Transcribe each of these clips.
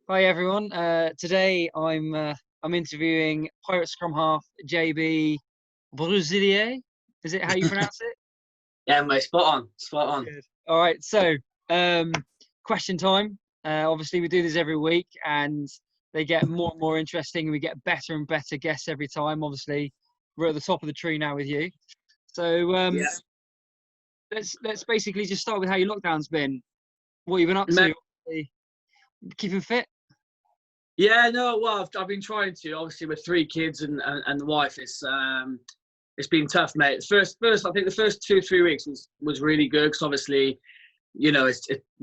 Hi everyone. Today I'm interviewing Pirate Scrum half JB Bruzulier. Is it how you pronounce it? Yeah, mate, spot on, spot on. Good. All right. So, um, question time. Obviously, we do this every week, and they get more and more interesting, and we get better and better guests every time. Obviously, we're at the top of the tree now with you. So Yeah, let's basically just start with how your lockdown's been. What you've been up mate. to? Keeping fit? Yeah, no. Well, I've been trying to. Obviously, with three kids and the wife, it's been tough, mate. I think the first 2 3 weeks was really good because obviously, we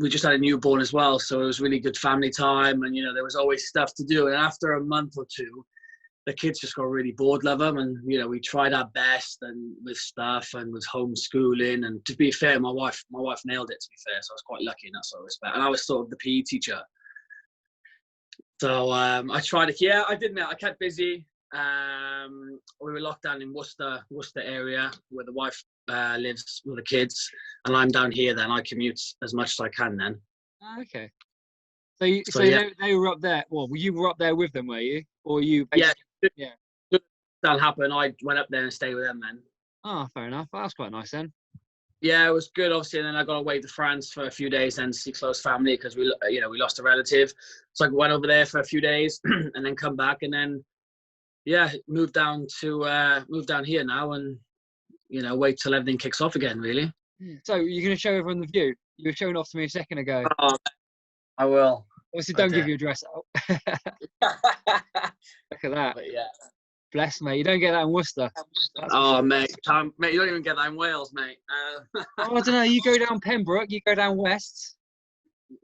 just had a newborn as well, so it was really good family time, and there was always stuff to do. And after a month or two, the kids just got really bored of them, and we tried our best and with stuff and with homeschooling. And to be fair, my wife nailed it. To be fair, so I was quite lucky in that sort of respect. And I was sort of the PE teacher. So I tried it. Yeah, I did, mate. I kept busy. We were locked down in Worcester area, where the wife lives with the kids, and I'm down here. Then I commute as much as I can. Then. Okay. So Yeah, they were up there. Well, you were up there with them, were you? Or you? yeah. Yeah. That happened. I went up there and stayed with them then. Oh, fair enough. Well, that's quite nice then. Yeah, it was good, obviously, and then I got away to France for a few days and see close family because we lost a relative. So I went over there for a few days and then come back, and then moved down here now, and wait till everything kicks off again, really. So you're going to show everyone the view. You were showing off to me a second ago. Oh, I will. Obviously, don't give your address out. Look at that. But yeah. Bless, mate. You don't get that in Worcester. Oh, mate, you don't even get that in Wales, mate. Oh, I don't know. You go down Pembroke, you go down West.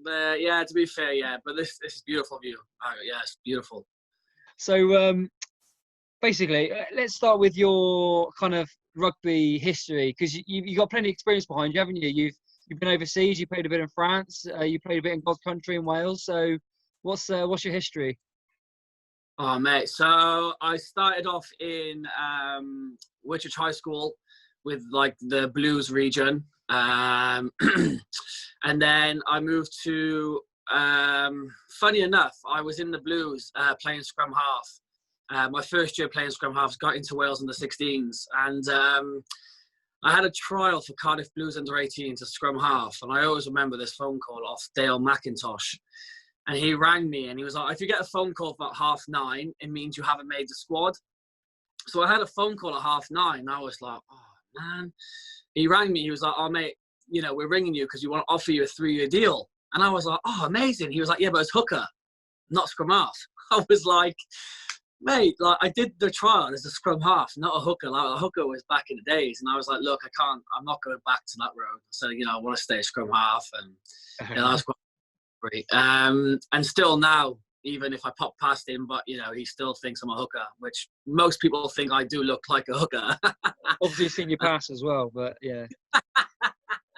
Yeah, to be fair, yeah. But this is beautiful view. Yeah, it's beautiful. So basically, let's start with your kind of rugby history, because you got plenty of experience behind you, haven't you? You've been overseas. You played a bit in France. You played a bit in God's country in Wales. So what's your history? Oh, mate. So I started off in Whitchurch High School with like the Blues region. And then I moved to, funny enough, I was in the Blues playing scrum half. My first year playing scrum half, got into Wales in the 16s. And I had a trial for Cardiff Blues under 18 to scrum half. And I always remember this phone call off Dale McIntosh. And he rang me and he was like, if you get a phone call about 9:30, it means you haven't made the squad. So I had a phone call at 9:30. And I was like, oh, man. He rang me. He was like, oh, mate, we're ringing you because we want to offer you a 3-year deal. And I was like, oh, amazing. He was like, yeah, but it's hooker, not scrum half. I was like, mate, like I did the trial as a scrum half, not a hooker. Like a hooker was back in the days. And I was like, look, I'm not going back to that road. So, I want to stay a scrum half. And that was quite great. And still now, even if I pop past him, but he still thinks I'm a hooker, which most people think I do look like a hooker. Obviously, seen your pass as well, but yeah.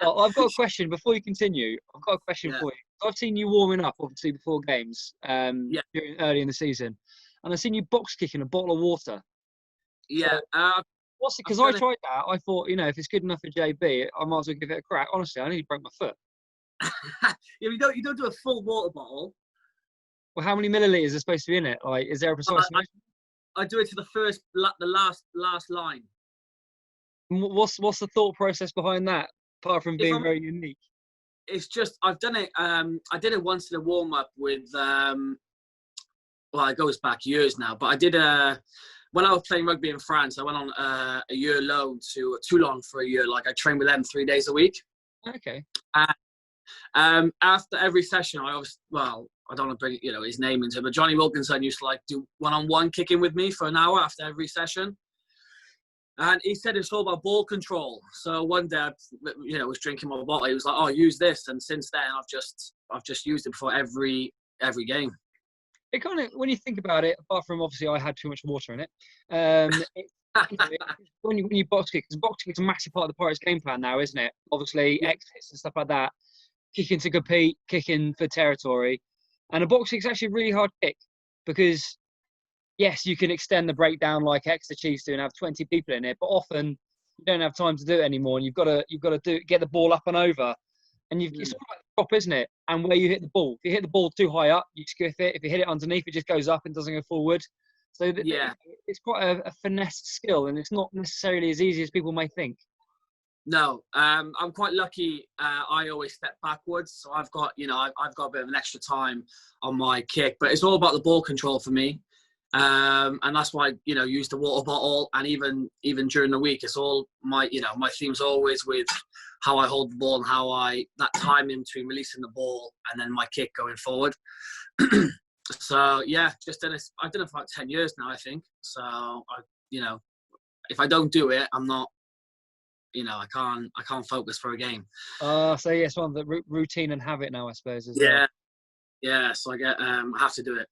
Well, I've got a question before you continue. I've got a question for you. I've seen you warming up, obviously, before games, early in the season, and I've seen you box kicking a bottle of water. Yeah. What's it? Because I tried that. I thought, if it's good enough for JB, I might as well give it a crack. Honestly, I nearly broke my foot. You don't do a full water bottle. Well, how many milliliters are supposed to be in it? Like, is there a precise? I do it to the last line. What's the thought process behind that? Apart from being very unique. It's just I've done it. I did it once in a warm up with. Well, it goes back years now, but I did when I was playing rugby in France. I went on a year loan to Toulon for a year. Like I trained with them 3 days a week. Okay. After every session, I don't want to bring his name into it, but Johnny Wilkinson used to like do one-on-one kicking with me for an hour after every session. And he said it's all about ball control. So one day, I was drinking my bottle. He was like, "Oh, use this." And since then, I've just used it before every game. It kind of, when you think about it, apart from obviously I had too much water in it. When you box kick, because box kick is a massive part of the Pirates game plan now, isn't it? Obviously, exits and stuff like that, kicking to compete, kicking for territory, and a box kick is actually a really hard kick because. Yes, you can extend the breakdown like Exeter Chiefs do and have 20 people in it, but often you don't have time to do it anymore, and you've got to get the ball up and over, and it's all about drop, isn't it? And where you hit the ball. If you hit the ball too high up, you skiff it. If you hit it underneath, it just goes up and doesn't go forward. So Yeah. it's quite a finesse skill, and it's not necessarily as easy as people may think. No, I'm quite lucky. I always step backwards, so I've got I've got a bit of an extra time on my kick, but it's all about the ball control for me, and that's why use the water bottle, and even during the week, it's all my my theme's always with how I hold the ball and how that time in between releasing the ball and then my kick going forward. So yeah, I've done it for about 10 years now, I think. So if I don't do it, I'm not. I can't focus for a game. So yeah, it's one of the routine and habit now, I suppose. Yeah. So I have to do it.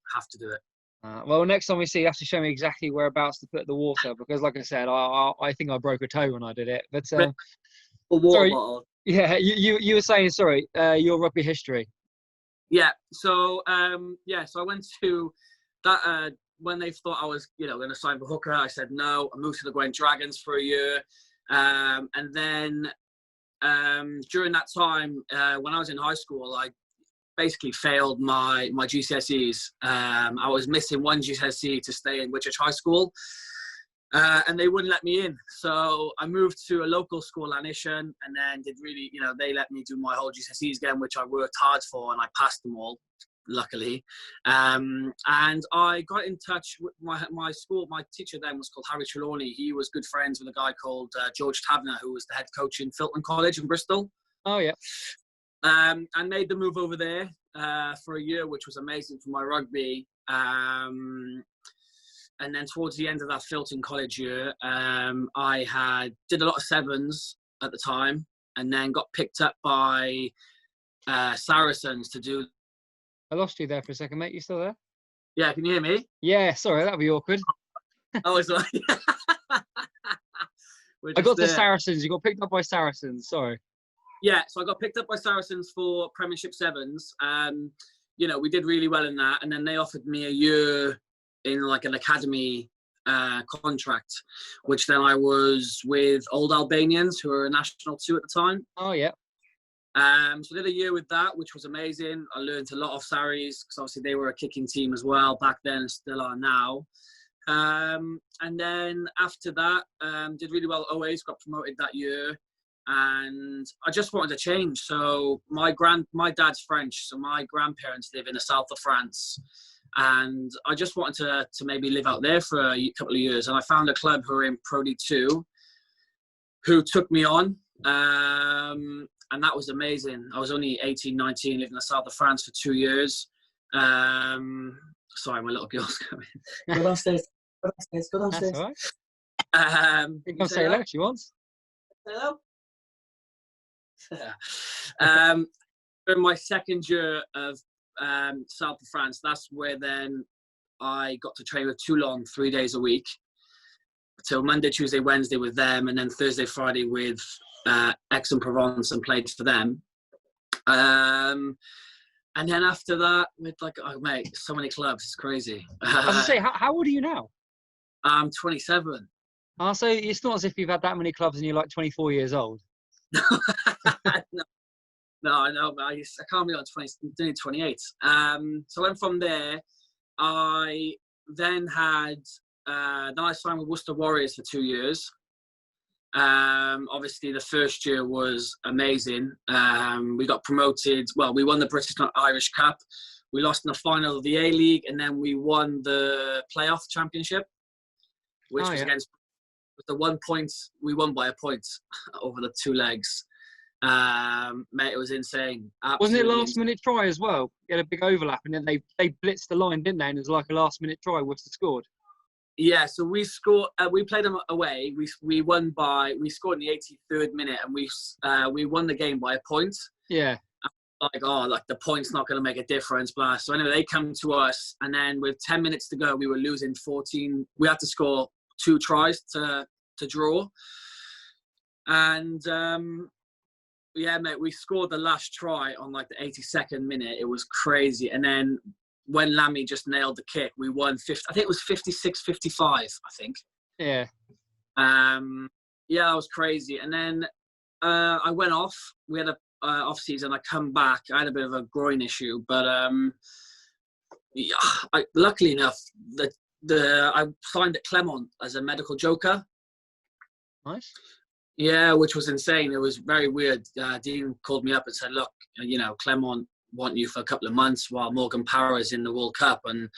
Well, next time we see, you have to show me exactly whereabouts to put the water, because, like I said, I think I broke a toe when I did it. But a water sorry, bottle. yeah, you were saying, sorry, your rugby history. Yeah. So so I went to that when they thought I was going to sign for hooker. I said no. I moved to the Gwent Dragons for a year. And then during that time, when I was in high school, I basically failed my GCSEs. I was missing one GCSE to stay in Whitchurch High School, and they wouldn't let me in. So I moved to a local school, Lanishan, and then they let me do my whole GCSEs again, which I worked hard for, and I passed them all, luckily. And I got in touch with my school. My teacher then was called Harry Trelawney. He was good friends with a guy called George Taverner, who was the head coach in Filton College in Bristol. Oh, yeah. And made the move over there for a year, which was amazing for my rugby. And then towards the end of that Filton College year, I did a lot of sevens at the time, and then got picked up by Saracens to do. I lost you there for a second, mate. You still there? Yeah, can you hear me? Yeah, sorry, that'd be awkward. Oh, it's like I got to Saracens. You got picked up by Saracens. Sorry. Yeah, so I got picked up by Saracens for Premiership Sevens. We did really well in that, and then they offered me a year in like an academy contract, which then I was with Old Albanians, who were a National 2 at the time. Oh, yeah. So I did a year with that, which was amazing. I learned a lot of Saris, because obviously they were a kicking team as well back then, and still are now. And then after that, did really well at OAs, got promoted that year. And I just wanted to change. So my dad's French, so my grandparents live in the south of France. And I just wanted to maybe live out there for a couple of years. And I found a club who were in Pro D2 who took me on. And that was amazing. I was only 18, 19, living in the south of France for 2 years. Sorry, my little girl's coming. Go downstairs. Go downstairs. That's all right. You can say hello if she wants. Hello. In my second year of south of France, that's where then I got to train with Toulon 3 days a week. Till Monday, Tuesday, Wednesday with them, and then Thursday, Friday with Aix-en-Provence, and played for them. And then after that, with mate, so many clubs, it's crazy. I was going to say, how old are you now? I'm 27. So it's not as if you've had that many clubs and you're like 24 years old. No, I know, but I can't be on 20, 28. So then from there, I then had, then I signed with Worcester Warriors for 2 years. Obviously the first year was amazing. We got promoted. Well, we won the British Irish Cup. We lost in the final of the A-League, and then we won the playoff championship, which was against the 1 point. We won by a point over the 2 legs. Mate, it was insane. Wasn't it last minute try as well? You had a big overlap, and then they blitzed the line, didn't they? And it was like a last minute try. Worcester scored. Yeah, so we scored. We played them away. We scored in the 83rd minute, and we won the game by a point. Yeah. The point's not going to make a difference, blah. So anyway, they come to us, and then with 10 minutes to go, we were losing 14. We had to score 2 tries to draw, and yeah, mate, we scored the last try on like the 82nd minute. It was crazy, and then when Lammy just nailed the kick, we won 50. I think it was 56-55. I think. Yeah. Yeah, that was crazy, and then I went off. We had a off-season, I come back. I had a bit of a groin issue, but yeah, luckily enough, I signed at Clermont as a medical joker. Nice. Yeah, which was insane. It was very weird. Dean called me up and said, "Look, Clermont want you for a couple of months while Morgan Parra's in the World Cup," and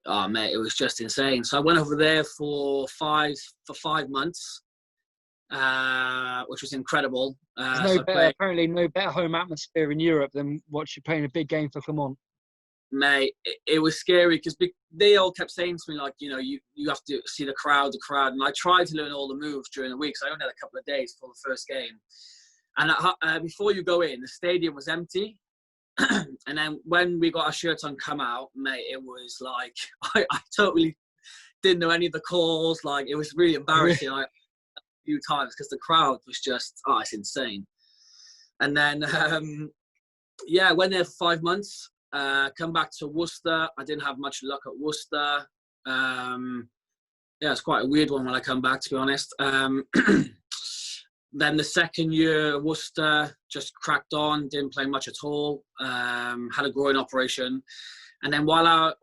oh mate, it was just insane. So I went over there for 5 months, which was incredible. There's apparently no better home atmosphere in Europe than what you're playing a big game for Clermont. Mate, it was scary because they all kept saying to me, like, you have to see the crowd. And I tried to learn all the moves during the week, so I only had a couple of days for the first game. And before you go in, the stadium was empty. And then when we got our shirts on, come out, mate, it was like, I totally didn't know any of the calls. Like, it was really embarrassing a few times because the crowd was just, it's insane. And then, I went there for 5 months. Come back to Worcester. I didn't have much luck at Worcester. It's quite a weird one when I come back, to be honest. Then the second year, Worcester just cracked on, didn't play much at all. Had a groin operation. And then when I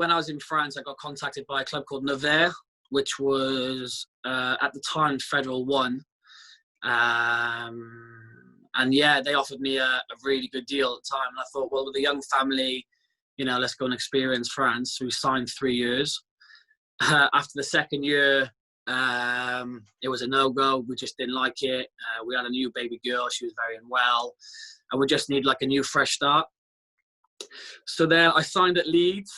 was in France, I got contacted by a club called Nevers, which was at the time Federal 1. And they offered me a really good deal at the time. And I thought, well, with a young family, let's go and experience France. So we signed 3 years. After the second year, it was a no-go. We just didn't like it. We had a new baby girl. She was very unwell. And we just need like a new fresh start. So then I signed at Leeds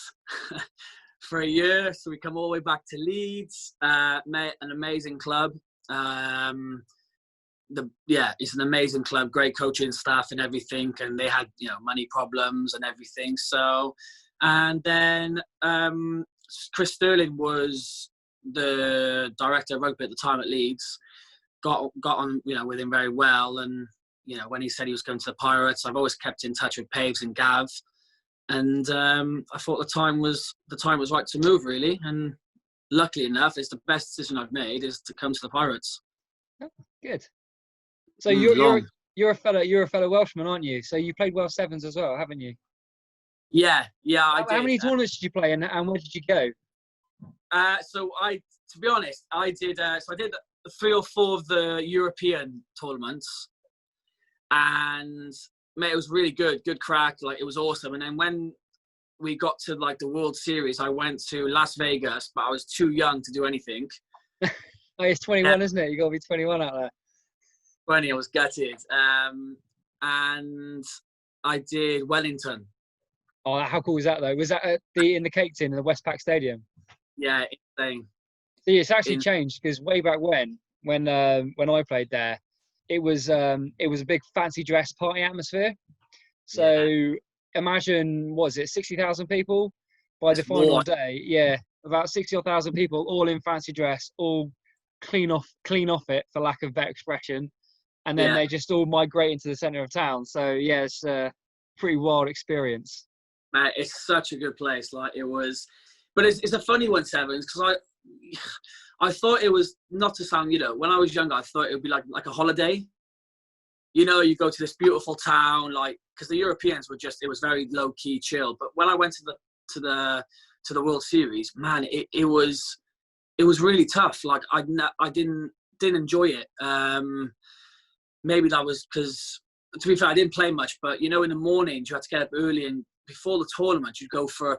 for a year. So we come all the way back to Leeds. Met an amazing club. It's an amazing club, great coaching staff and everything, and they had money problems and everything. So, and then Chris Sterling was the director of rugby at the time at Leeds. Got on with him very well, and when he said he was going to the Pirates, I've always kept in touch with Paves and Gav, and I thought the time was right to move, really. And luckily enough, it's the best decision I've made is to come to the Pirates. Oh, good. So you're a fellow Welshman, aren't you? So you played Welsh Sevens as well, haven't you? Yeah, I did. How many tournaments did you play, and where did you go? To be honest, I did 3 or 4 of the European tournaments, and mate, it was really good crack. Like, it was awesome. And then when we got to like the World Series, I went to Las Vegas, but I was too young to do anything. It's 21, isn't it? You got to be 21 out there. 20, I was gutted. And I did Wellington. Oh, how cool was that though? Was that in the Cape Tin in the Westpac Stadium? Yeah, insane. See, it's actually changed because way back when I played there, it was a big fancy dress party atmosphere. So imagine, was it 60,000 people by the final day? Yeah, about 60,000 people, all in fancy dress, all clean off it, for lack of better expression. And then they just all migrate into the centre of town. So yeah, it's a pretty wild experience. It's such a good place. Like, it was, but it's a funny one, Sevens, because I thought it was, not to sound, when I was younger, I thought it would be like a holiday. You go to this beautiful town, like, because the Europeans were just, it was very low key, chill. But when I went to the World Series, man, it was really tough. Like, I didn't enjoy it. Maybe that was because, to be fair, I didn't play much. But in the mornings you had to get up early, and before the tournament you'd go for a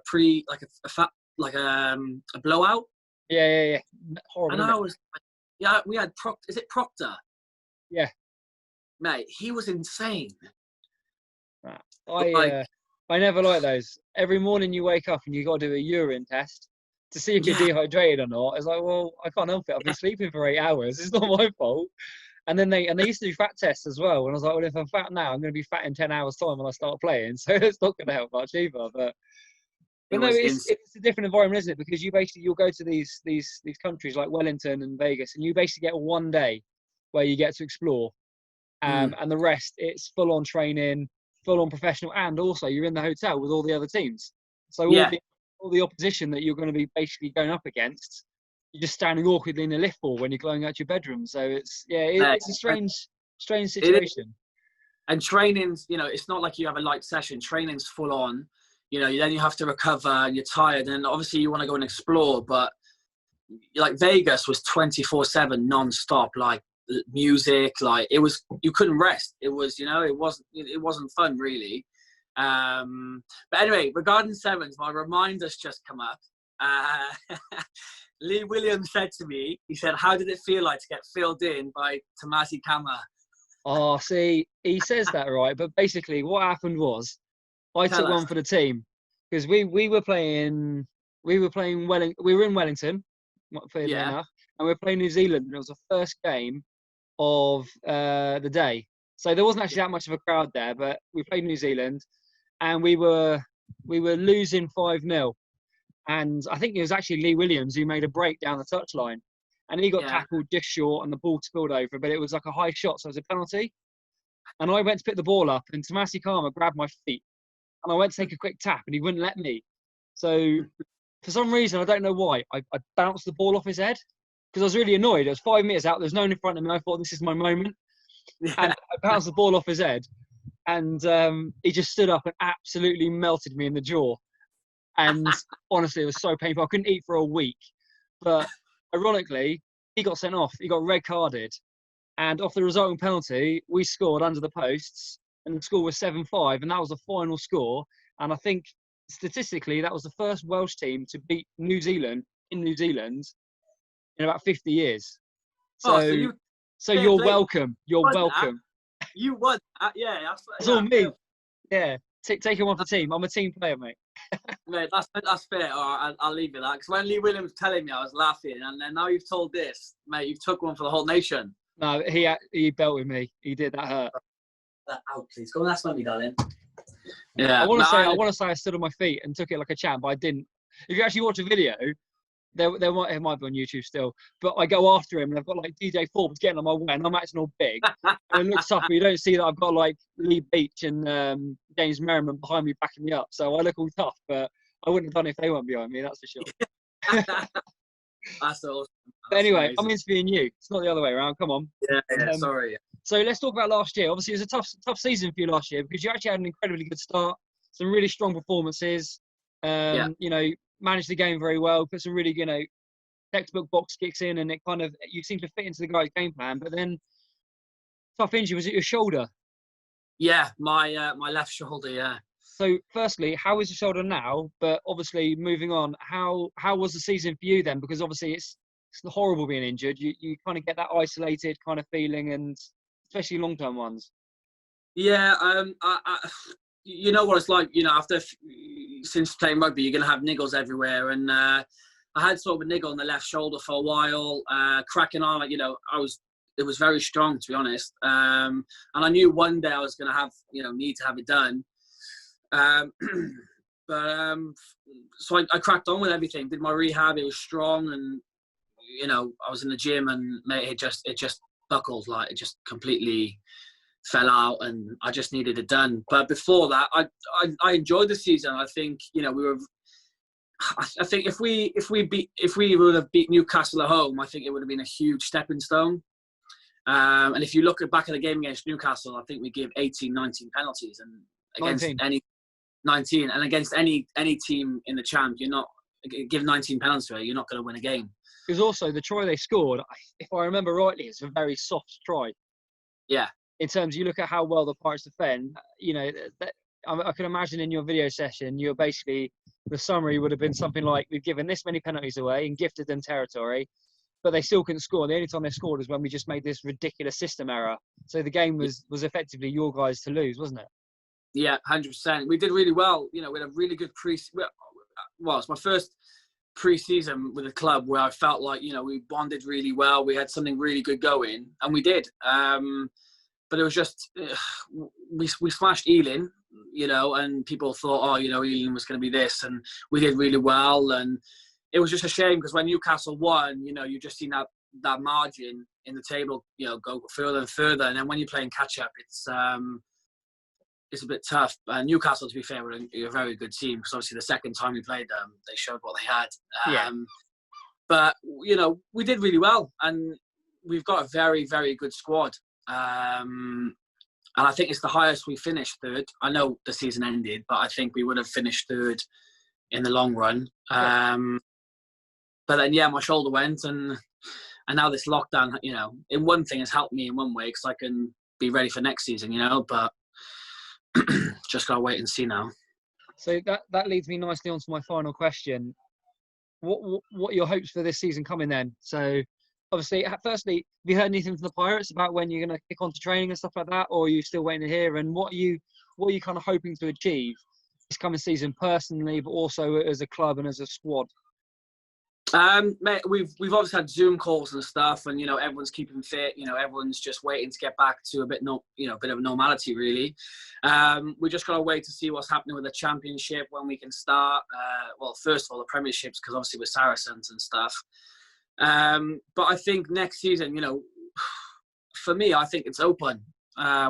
blowout. Yeah. Horrible. And I was like, we had is it Proctor? Yeah. Mate, he was insane. I never like those. Every morning you wake up and you got to do a urine test to see if you're dehydrated or not. It's like, well, I can't help it. I've been sleeping for 8 hours. It's not my fault. And then they used to do fat tests as well. And I was like, well, if I'm fat now, I'm going to be fat in 10 hours time when I start playing. So it's not going to help much either. But no, it's a different environment, isn't it? Because you'll go to these countries like Wellington and Vegas, and you basically get 1 day where you get to explore. And the rest, it's full on training, full on professional, and also you're in the hotel with all the other teams. So all the opposition that you're going to be basically going up against, you're just standing awkwardly in a lift for when you're going out your bedroom. So it's a strange situation. And training's, it's not like you have a light session. Training's full on. Then you have to recover and you're tired. And obviously you want to go and explore. But like Vegas was 24/7 non-stop, like music, like it was, you couldn't rest. It was, it wasn't fun really. But anyway, regarding sevens, my reminder's just come up. Lee Williams said to me, he said, how did it feel like to get filled in by Tomasi Kama? Oh, see, he says that right, but basically what happened was I took one for the team because we were playing we were in Wellington, weirdly enough, and we were playing New Zealand, and it was the first game of the day. So there wasn't actually that much of a crowd there, but we played New Zealand, and we were losing 5-0. And I think it was actually Lee Williams who made a break down the touchline. And he got tackled just short and the ball spilled over, but it was like a high shot, so it was a penalty. And I went to pick the ball up, and Tomasi Kama grabbed my feet. And I went to take a quick tap, and he wouldn't let me. So for some reason, I don't know why, I bounced the ball off his head because I was really annoyed. It was 5 meters out. There's no one in front of me. I thought, this is my moment. And I bounced the ball off his head. And he just stood up and absolutely melted me in the jaw. And honestly, it was so painful. I couldn't eat for a week. But ironically, he got sent off. He got red carded. And off the resulting penalty, we scored under the posts. And the score was 7-5. And that was the final score. And I think statistically, that was the first Welsh team to beat New Zealand in New Zealand in about 50 years. So, you're welcome. You're welcome. You won. Yeah. That's all me. Yeah. Taking one for the team. I'm a team player, mate. Mate, that's fair. All right, I'll leave you that. Because when Lee Williams was telling me, I was laughing. And then now you've told this, mate, you've took one for the whole nation. No, he belted with me. He did. That hurt. That out, please. Go on, that's me, darling. Yeah. I want to say I stood on my feet and took it like a champ, but I didn't. If you actually watch a video, it might be on YouTube still, but I go after him and I've got like DJ Forbes getting on my way and I'm acting all big. And it looks tough, but you don't see that I've got like Lee Beach and James Merriman behind me backing me up. So I look all tough, but I wouldn't have done it if they weren't behind me, that's for sure. That's awesome. But anyway, amazing. I'm interviewing you. It's not the other way around. Come on. Yeah, sorry. So let's talk about last year. Obviously, it was a tough season for you last year because you actually had an incredibly good start, some really strong performances. Managed the game very well, put some really, textbook box kicks in, and it kind of, you seem to fit into the guy's game plan. But then, tough injury, was it your shoulder? Yeah, my left shoulder, yeah. So firstly, how is your shoulder now? But obviously, moving on, how was the season for you then? Because obviously it's horrible being injured. You kind of get that isolated kind of feeling, and especially long-term ones. Yeah, you know what it's like, since playing rugby, you're going to have niggles everywhere. And I had sort of a niggle on the left shoulder for a while, cracking on, it was very strong, to be honest. And I knew one day I was going to have, need to have it done. So I cracked on with everything, did my rehab, it was strong. And, I was in the gym and mate, it just buckled, like it just completely fell out, and I just needed it done. But before that, I enjoyed the season. I think I think if we would have beat Newcastle at home, I think it would have been a huge stepping stone. And if you look back at the game against Newcastle, I think we gave 18, 19 penalties, and against 19, and against any team in the champ, you're not give 19 penalties to it, you're not going to win a game. Because also the try they scored, if I remember rightly, it's a very soft try. Yeah. In terms, you look at how well the Pirates defend, I can imagine in your video session, you're basically, the summary would have been something like, we've given this many penalties away and gifted them territory, but they still couldn't score. The only time they scored was when we just made this ridiculous system error. So the game was effectively your guys to lose, wasn't it? Yeah, 100%. We did really well. We had a really good it's my first pre-season with the club where I felt like, we bonded really well. We had something really good going, and we did. But it was just, we smashed Ealing, and people thought, Ealing was going to be this, and we did really well. And it was just a shame because when Newcastle won, you just seen that margin in the table, go further and further. And then when you're playing catch up, it's a bit tough. Newcastle, to be fair, were a very good team because obviously the second time we played them, they showed what they had. But, we did really well, and we've got a very, very good squad. And I think it's the highest we finished, third. I know the season ended, but I think we would have finished third in the long run. But then, yeah, my shoulder went, and now this lockdown, in one thing has helped me in one way because I can be ready for next season, but just got to wait and see now. So that leads me nicely on to my final question. What are your hopes for this season coming then? So obviously, firstly, have you heard anything from the Pirates about when you're going to kick on to training and stuff like that, or are you still waiting to hear? And what are you kind of hoping to achieve this coming season personally, but also as a club and as a squad? Mate, we've obviously had Zoom calls and stuff, and everyone's keeping fit. Everyone's just waiting to get back to a bit of normality, really. We just got to wait to see what's happening with the Championship, when we can start. Well, first of all, the Premierships, because obviously we're Saracens and stuff. But I think next season, for me, I think it's open.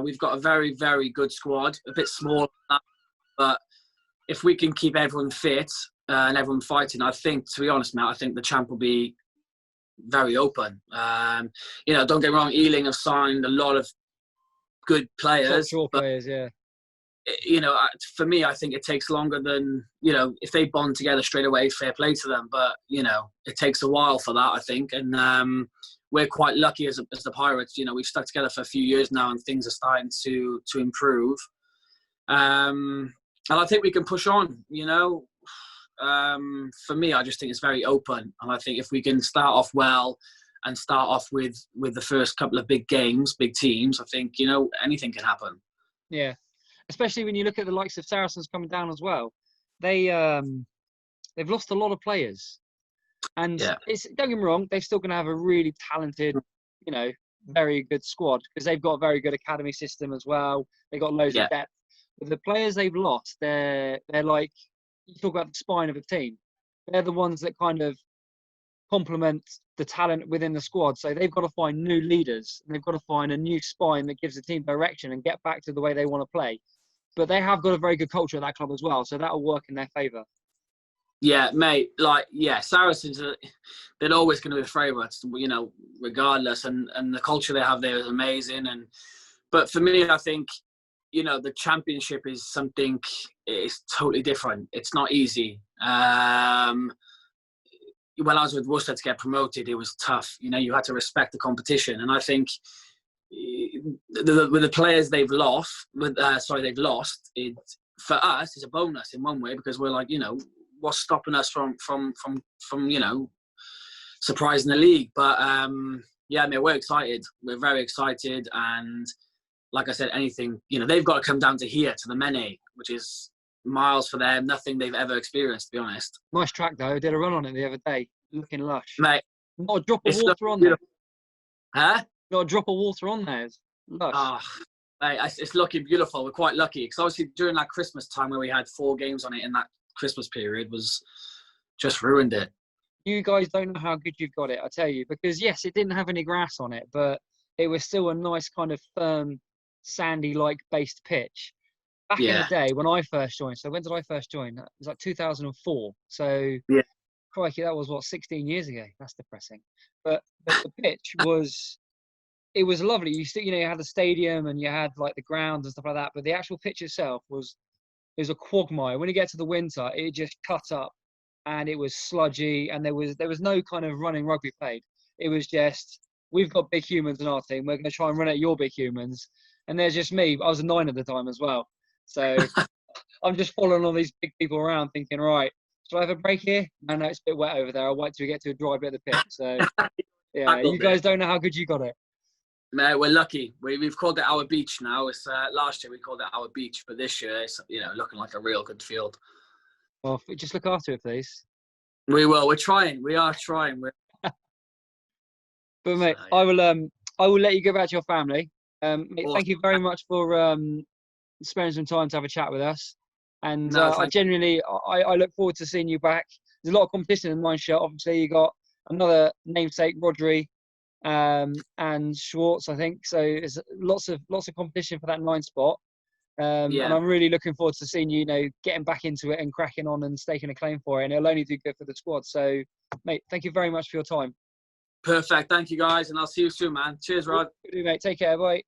We've got a very, very good squad, a bit small, but if we can keep everyone fit and everyone fighting, I think, to be honest, mate, I think the champ will be very open. Don't get me wrong, Ealing have signed a lot of good players. Top players, yeah. For me, I think it takes longer than, if they bond together straight away, fair play to them. But, it takes a while for that, I think. And we're quite lucky as the Pirates. We've stuck together for a few years now and things are starting to improve. And I think we can push on, For me, I just think it's very open. And I think if we can start off well and start off with the first couple of big games, big teams, I think, anything can happen. Yeah. Especially when you look at the likes of Saracens coming down as well. They've lost a lot of players. And don't get me wrong, they're still going to have a really talented, very good squad because they've got a very good academy system as well. They've got loads of depth. But the players they've lost, they're like, you talk about the spine of a team. They're the ones that kind of complement the talent within the squad. So they've got to find new leaders. And they've got to find a new spine that gives the team direction and get back to the way they want to play. But they have got a very good culture at that club as well. So that'll work in their favour. Yeah, mate. Saracens, they're always going to be the favourites, regardless. And the culture they have there is amazing. But for me, I think, the Championship is something, it's totally different. It's not easy. When I was with Worcester to get promoted, it was tough. You had to respect the competition. And I think with the players they've lost, for us, it's a bonus in one way because we're like, what's stopping us from surprising the league? But we're excited. We're very excited, and like I said, anything, they've got to come down to here, to the Mene, which is miles for them, nothing they've ever experienced, to be honest. Nice track, though. I did a run on it the other day, looking lush. Mate. Not a drop of water on there. Huh? Not a drop of water on there. It's lush. Mate, it's looking beautiful. We're quite lucky, because obviously during that Christmas time where we had 4 games on it in that Christmas period was just ruined it. You guys don't know how good you've got it, I tell you, because yes, it didn't have any grass on it, but it was still a nice kind of firm, sandy-like based pitch. Back in the day when I first joined, so when did I first join? It was like 2004. So, crikey, that was 16 years ago. That's depressing. But the pitch was lovely. You had the stadium and you had like the grounds and stuff like that. But the actual pitch itself was a quagmire. When you get to the winter, it just cut up and it was sludgy and there was no kind of running rugby played. It was just, we've got big humans in our team. We're going to try and run at your big humans. And there's just me. I was a 9 at the time as well. So I'm just following all these big people around thinking, right, should I have a break here? No, it's a bit wet over there. I'll wait till we get to a dry bit of the pitch. So, yeah, you guys don't know how good you got it. Mate, we're lucky. We've called it our beach now. It's last year we called it our beach, but this year it's looking like a real good field. Well, just look after it, please. We will. We're trying. We are trying. But mate, I will let you go back to your family. Mate, thank you very much for spending some time to have a chat with us. And I genuinely look forward to seeing you back. There's a lot of competition in the 9 shirt. Obviously, you got another namesake, Rodri, and Schwartz, I think. So there's lots of competition for that 9 spot. And I'm really looking forward to seeing you, getting back into it and cracking on and staking a claim for it. And it'll only do good for the squad. So, mate, thank you very much for your time. Perfect. Thank you, guys. And I'll see you soon, man. Cheers, Rod. Good, mate. Take care. Bye.